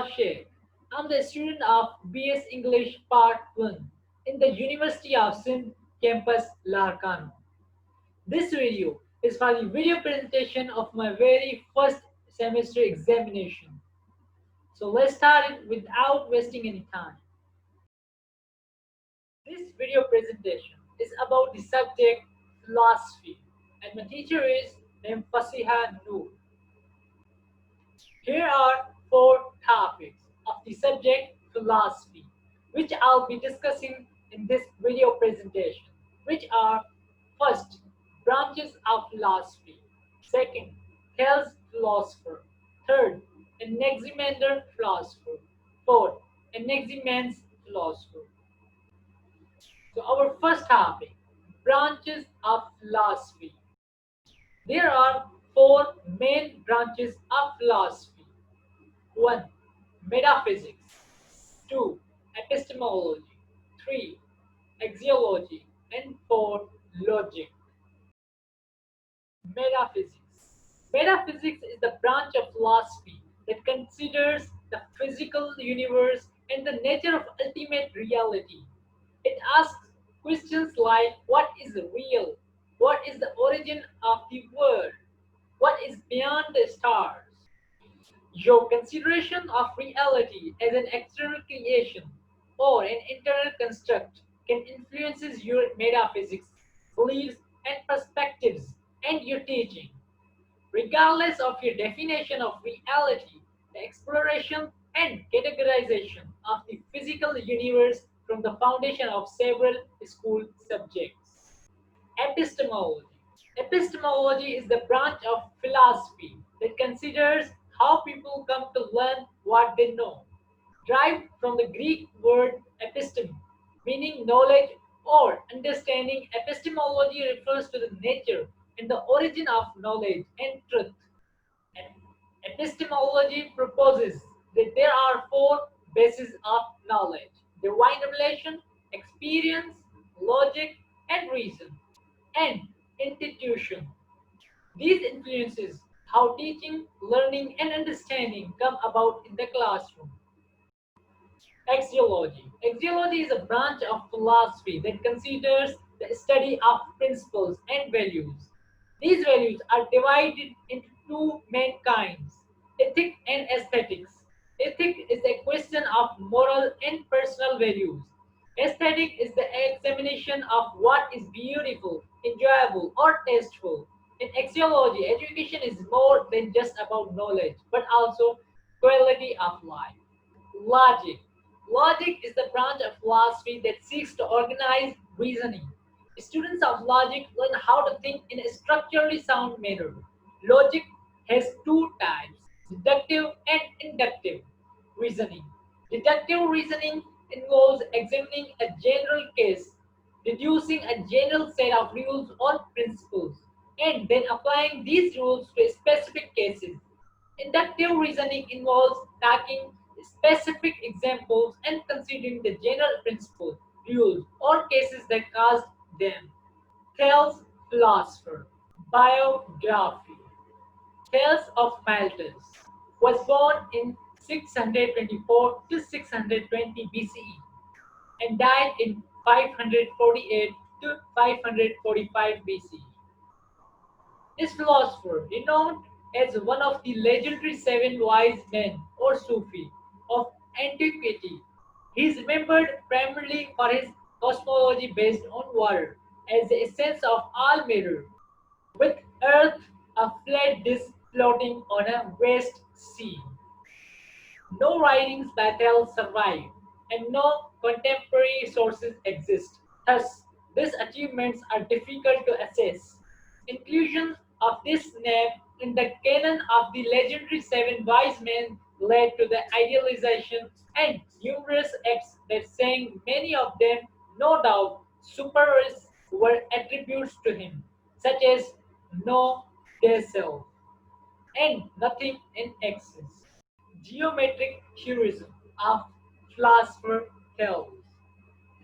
Sheikh. I'm the student of BS English Part 1 in the University of Sindh campus Larkano. This video is for the video presentation of my very first semester examination. So let's start it without wasting any time. This video presentation is about the subject philosophy and my teacher is named Fasiha Noor. Here are four topics of the subject philosophy, which I'll be discussing in this video presentation, which are first, branches of philosophy, second, Thales philosopher, third, Anaximander philosopher, fourth, Anaximense philosopher. So our first topic, branches of philosophy. There are four main branches of philosophy. 1. Metaphysics. 2. Epistemology. 3. Axiology. And 4. Logic. Metaphysics. Metaphysics is the branch of philosophy that considers the physical universe and the nature of ultimate reality. It asks questions like what is real? What is the origin of the world? What is beyond the stars? Your consideration of reality as an external creation or an internal construct can influence your metaphysics, beliefs, and perspectives and your teaching. Regardless of your definition of reality, the exploration and categorization of the physical universe from the foundation of several school subjects. Epistemology. Epistemology is the branch of philosophy that considers how people come to learn what they know. Derived from the Greek word episteme, meaning knowledge or understanding, epistemology refers to the nature and the origin of knowledge and truth. Epistemology proposes that there are four bases of knowledge: divine revelation, experience, logic, and reason, and institution. These influences how teaching, learning, and understanding come about in the classroom. Axiology. Axiology is a branch of philosophy that considers the study of principles and values. These values are divided into two main kinds: ethic and aesthetics. Ethic is a question of moral and personal values. Aesthetic is the examination of what is beautiful, enjoyable, or tasteful. In axiology, education is more than just about knowledge, but also quality of life. Logic. Logic is the branch of philosophy that seeks to organize reasoning. Students of logic learn how to think in a structurally sound manner. Logic has two types: deductive and inductive reasoning. Deductive reasoning involves examining a general case, deducing a general set of rules or principles, and then applying these rules to specific cases. Inductive reasoning involves taking specific examples and considering the general principles, rules, or cases that caused them. Thales, philosopher. Biography. Thales of Miletus was born in 624 to 620 BCE and died in 548 to 545 BCE. This philosopher, renowned as one of the legendary seven wise men or Sufi of antiquity, he is remembered primarily for his cosmology based on water as the essence of all matter, with Earth a flat disk floating on a vast sea. No writings by Thales survive, and no contemporary sources exist. Thus, these achievements are difficult to assess. Inclusion of this name in the canon of the legendary seven wise men led to the idealization and numerous acts that sang many of them, no doubt, superiors were attributes to him, such as no they self and nothing in excess. Geometric theorism of philosopher Thales.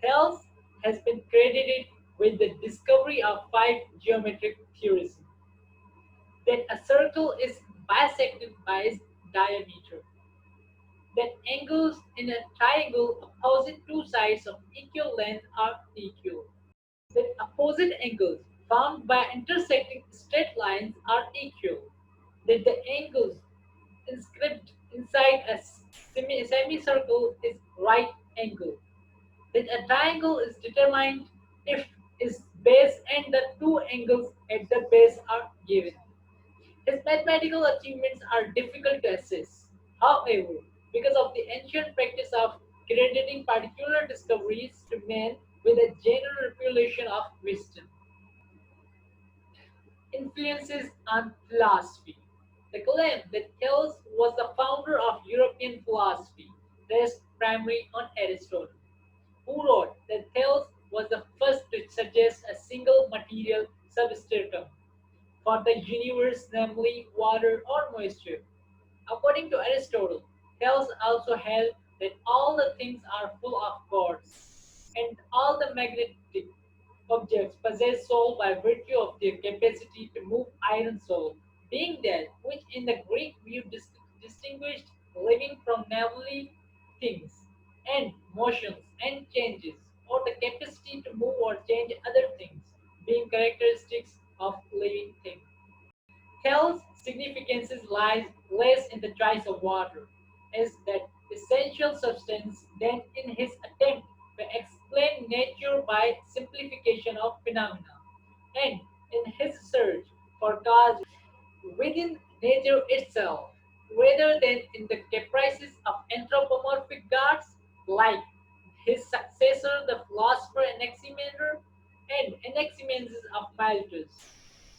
Thales has been credited with the discovery of five geometric theorems: that a circle is bisected by its diameter, that angles in a triangle opposite two sides of equal length are equal. That opposite angles found by intersecting straight lines are equal. That the angles inscribed inside a semicircle is right angle. That a triangle is determined if its base and the two angles at the base are given. His mathematical achievements are difficult to assess. However, because of the ancient practice of crediting particular discoveries to men with a general reputation of wisdom, influences on philosophy. The claim that Thales was the founder of European philosophy rests primarily on Aristotle, who wrote that Thales was the first to suggest a single material substratum for the universe, namely water or moisture. According to Aristotle, Thales also held that all the things are full of gods, and all the magnetic objects possess soul by virtue of their capacity to move iron soul, being that which in the Greek view distinguished living from navally things, and motions and changes, or the capacity to move or change other things, being characteristics of living things. Thales' significance lies less in the choice of water as that essential substance than in his attempt to explain nature by simplification of phenomena, and in his search for cause within nature itself, rather than in the caprices of anthropomorphic gods like his successor, the philosopher Anaximander, and Anaximense of Miletus.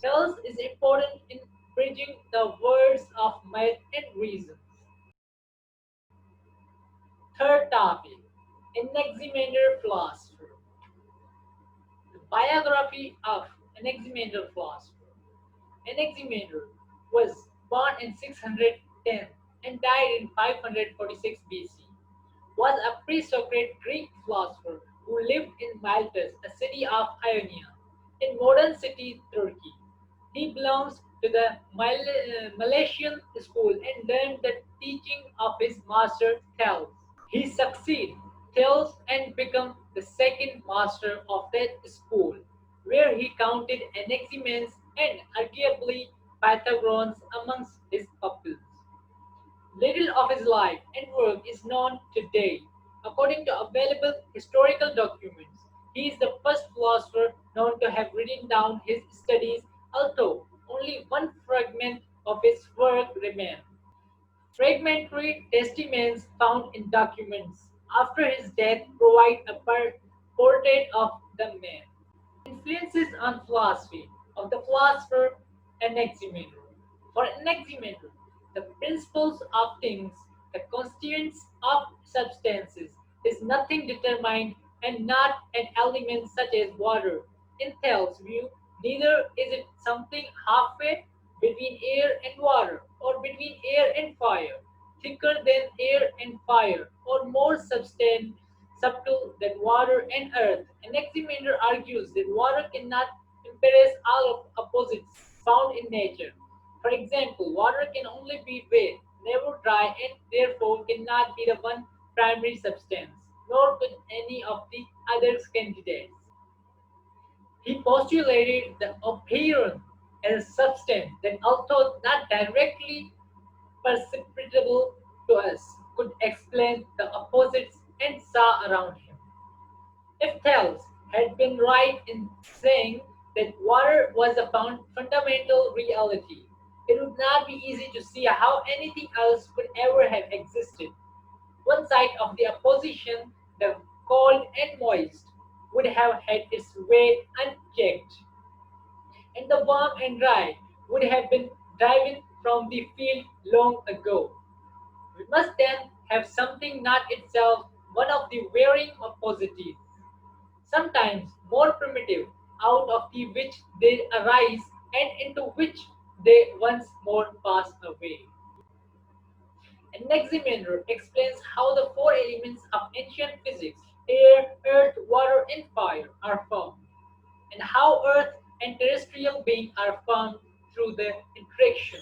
Thales is important in bridging the words of myth and reason. Third topic, Anaximander philosopher. The biography of Anaximander philosopher. Anaximander was born in 610 and died in 546 BC. Was a pre-Socratic Greek philosopher who lived in Miletus, a city of Ionia, in modern city Turkey. He belongs to the Milesian school and learned the teaching of his master Thales. He succeeded Thales and became the second master of that school, where he counted Anaximense and arguably Pythagoras amongst his pupils. Little of his life and work is known today. According to available historical documents, he is the first philosopher known to have written down his studies, although only one fragment of his work remains. Fragmentary testaments found in documents after his death provide a portrait of the man. Influences on philosophy of the philosopher Anaximander. For Anaximander, the principles of things, the constituents of substances, is nothing determined and not an element such as water. In Thales' view, neither is it something halfway between air and water, or between air and fire, thicker than air and fire, or more subtle than water and earth. Anaximander argues that water cannot embrace all of opposites found in nature. For example, water can only be wet, never dry, and therefore cannot be the one primary substance, nor could any of the other candidates. He postulated the appearance as a substance that, although not directly perceptible to us, could explain the opposites and saw around him. If Thales had been right in saying that water was a fundamental reality, it would not be easy to see how anything else could ever have existed. One side of the opposition, the cold and moist, would have had its way unchecked, and the warm and dry would have been driven from the field long ago. We must then have something not itself one of the varying opposites, sometimes more primitive, out of the which they arise and into which they once more pass away. Anaximander explains how the four elements of ancient physics air, earth, water, and fire are formed, and how earth and terrestrial beings are formed through the interaction.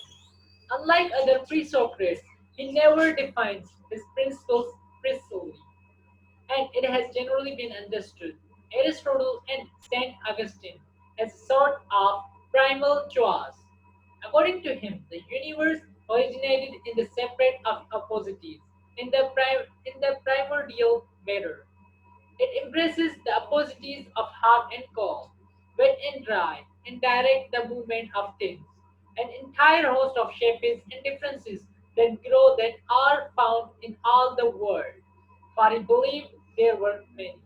Unlike other pre Socrates, He never defines his principles precisely, and it has generally been understood, Aristotle and St. Augustine, as a sort of primal choice. According to him, the universe originated in the separate of opposites, in the primordial matter. It embraces the opposites of hot and cold, wet and dry, and direct the movement of things. An entire host of shapes and differences that grow that are found in all the world. For he believed there were many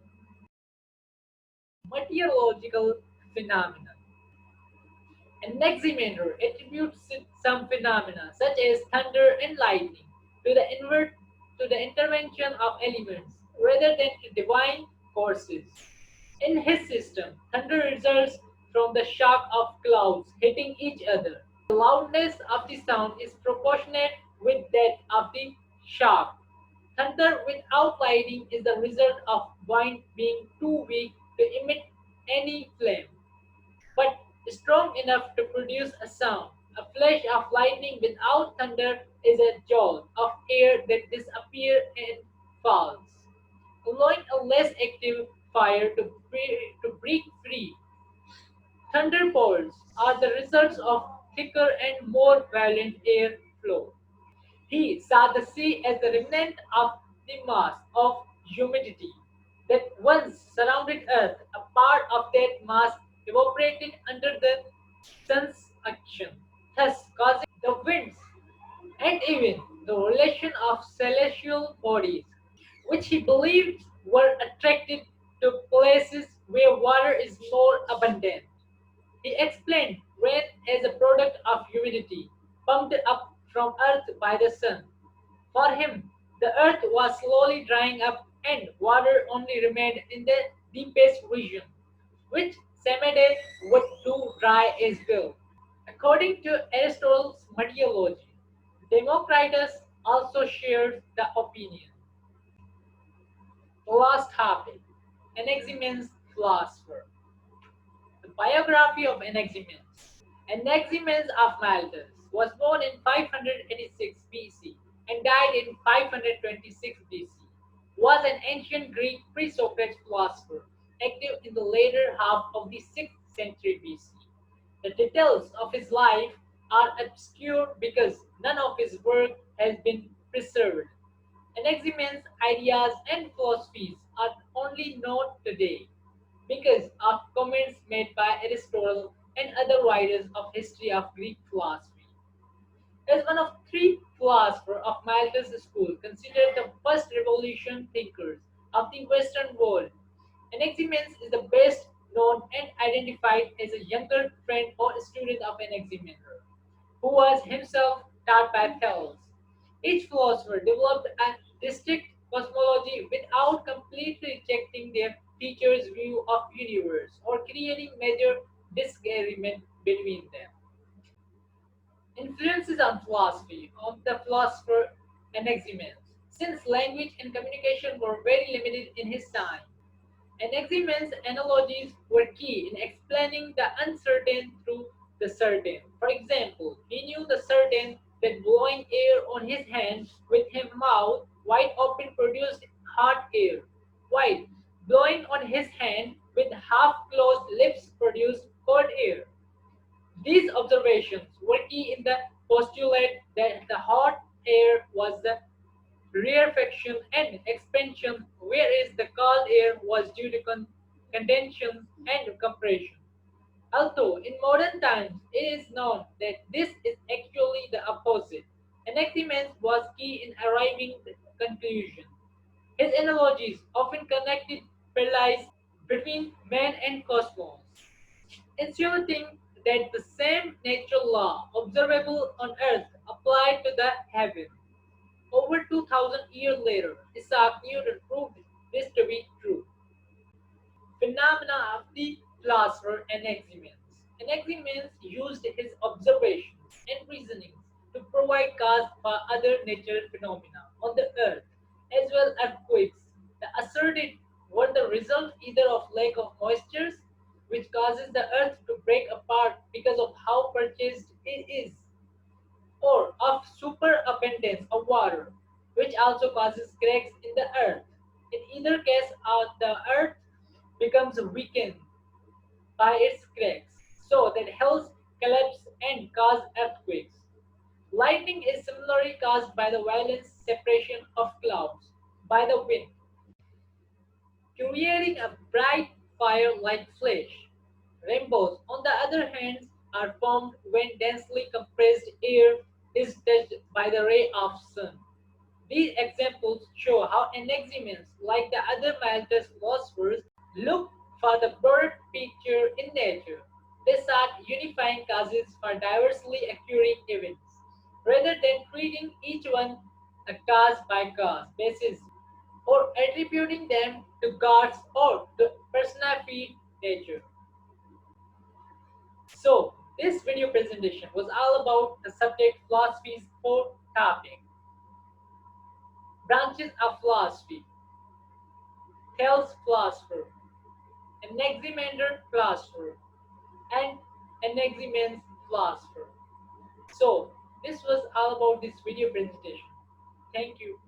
meteorological phenomena. Anaximander attributes some phenomena, such as thunder and lightning, to to the intervention of elements rather than to divine forces. In his system, thunder results from the shock of clouds hitting each other. The loudness of the sound is proportionate with that of the shock. Thunder without lightning is the result of wind being too weak to emit any flame, but strong enough to produce a sound. A flash of lightning without thunder is a jolt of air that disappears and falls, allowing a less active fire to break free. Thunderbolts are the results of thicker and more violent air flow. He saw the sea as the remnant of the mass of humidity that once surrounded Earth. A part of that mass evaporated under the sun's action, thus causing the winds and even the relation of celestial bodies, which he believed were attracted to places where water is more abundant. He explained rain as a product of humidity pumped up from earth by the sun. For him, the earth was slowly drying up and water only remained in the deepest region, which someday would too dry as well. According to Aristotle's meteorology, Democritus also shared the opinion. The last topic, Anaximense philosopher. The biography of Anaximense. Anaximense of Malthus was born in 586 BC and died in 526 BC. Was an ancient Greek pre-Socratic philosopher active in the later half of the 6th century BC. The details of his life are obscure because none of his work has been preserved. Anaximense's ideas and philosophies are only known today because of comments made by Aristotle and other writers of history of Greek philosophy. As one of three philosophers of Malthus' school, considered the first revolution thinkers of the Western world, Anaximense is the best known and identified as a younger friend or student of Anaximander, who was himself taught by Thales. Each philosopher developed a distinct cosmology without completely rejecting their teacher's view of universe or creating major disagreement between them. Influences on philosophy of the philosopher Anaximenes. Since language and communication were very limited in his time, Anaximenes' analogies were key in explaining the uncertain through the certain. For example, he knew the certain that blowing air on his hand with his mouth wide open produced hot air, while blowing on his hand with half closed lips produced cold air. These observations were key in the postulate that the hot air was the rarefaction and expansion, whereas the cold air was due to condension and compression. Although in modern times it is known that this is actually the opposite, Anaximenes was key in arriving at the conclusion. His analogies often connected parallels between man and cosmos, ensuring that the same natural law observable on earth applied to the heaven. Over 2000 years later, Isaac Newton proved this to be true. Phenomena of the philosopher Anaximenes. Anaximenes used his observations and reasonings to provide cause for other natural phenomena on the earth, as well as earthquakes. The asserted were the result either of lack of moisture, which causes the earth to break apart because of how purchased it is, or of superabundance of water, which also causes cracks in the earth. In either case, the earth becomes weakened by its cracks, so that helps collapse and cause earthquakes. Lightning is similarly caused by the violent separation of clouds by the wind, creating a bright fire-like flash. Rainbows, on the other hand, are formed when densely compressed air is touched by the ray of sun. These examples show how Anaximense, like the other Malthus philosophers, look for the broader picture in nature. They sought unifying causes for diversely occurring events, rather than treating each one a cause by cause basis or attributing them to gods or to personified nature. So, this video presentation was all about the subject philosophy's core topic, branches of philosophy, Thales philosopher, Anaximander philosopher, and Anaximense philosopher. So, this was all about this video presentation. Thank you.